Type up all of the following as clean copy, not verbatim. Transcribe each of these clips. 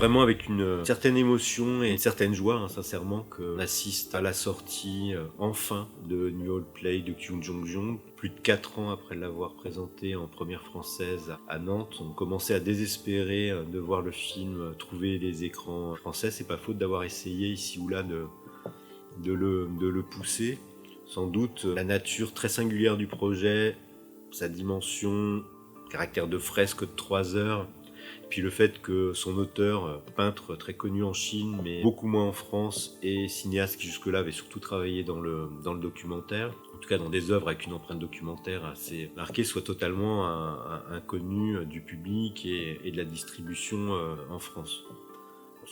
vraiment avec une certaine émotion et une certaine joie, hein, sincèrement, qu'on assiste à la sortie, enfin, de New Old Play de Kyung Jong-jung. Plus de 4 ans après l'avoir présenté en première française à Nantes, on commençait à désespérer de voir le film trouver les écrans français. C'est pas faute d'avoir essayé ici ou là de le pousser. Sans doute la nature très singulière du projet, sa dimension, caractère de fresque de 3 heures, puis le fait que son auteur, peintre très connu en Chine, mais beaucoup moins en France, et cinéaste qui jusque-là avait surtout travaillé dans le documentaire, en tout cas dans des œuvres avec une empreinte documentaire assez marquée, soit totalement inconnu du public et de la distribution en France.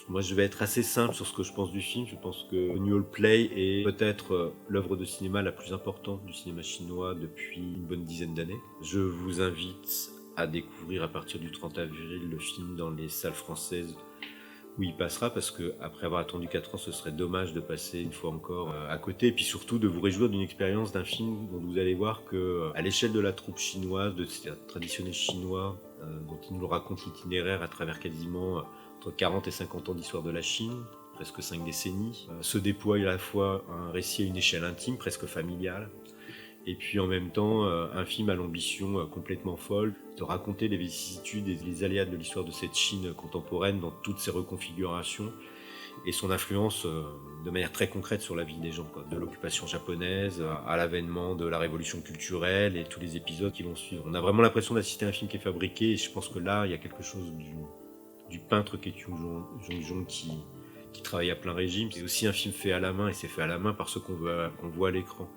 Moi, je vais être assez simple sur ce que je pense du film. Je pense que New Old Play est peut-être l'œuvre de cinéma la plus importante du cinéma chinois depuis une bonne dizaine d'années. Je vous invite à découvrir à partir du 30 avril le film dans les salles françaises où il passera, parce que après avoir attendu 4 ans, ce serait dommage de passer une fois encore à côté, et puis surtout de vous réjouir d'une expérience d'un film dont vous allez voir que à l'échelle de la troupe chinoise, de ces traditionnels chinois, dont il nous raconte l'itinéraire à travers quasiment entre 40 et 50 ans d'histoire de la Chine, presque 5 décennies, se déploie à la fois un récit à une échelle intime, presque familiale, et puis en même temps un film à l'ambition complètement folle, de raconter les vicissitudes et les aléas de l'histoire de cette Chine contemporaine dans toutes ses reconfigurations, et son influence de manière très concrète sur la vie des gens, quoi. De l'occupation japonaise à l'avènement de la révolution culturelle et tous les épisodes qui vont suivre. On a vraiment l'impression d'assister à un film qui est fabriqué, et je pense que là, il y a quelque chose du peintre qu'est Kyung Jong-jung qui travaille à plein régime. C'est aussi un film fait à la main, et c'est fait à la main par ce qu'on voit à l'écran.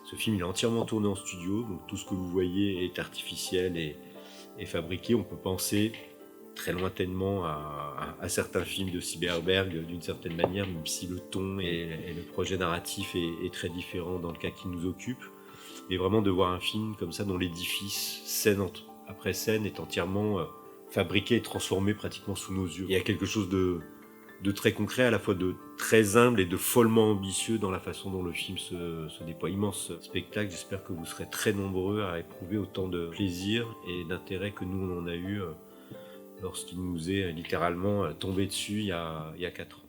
Ce film il est entièrement tourné en studio, donc tout ce que vous voyez est artificiel et fabriqué. On peut penser très lointainement à certains films de Cyberberg d'une certaine manière, même si le ton et le projet narratif est très différent dans le cas qui nous occupe. Mais vraiment de voir un film comme ça dont l'édifice, scène après scène, est entièrement fabriqué et transformé pratiquement sous nos yeux. Il y a quelque chose de très concret, à la fois de très humble et de follement ambitieux dans la façon dont le film se déploie. Immense spectacle, j'espère que vous serez très nombreux à éprouver autant de plaisir et d'intérêt que nous on en a eu lorsqu'il nous est littéralement tombé dessus il y a 4 ans.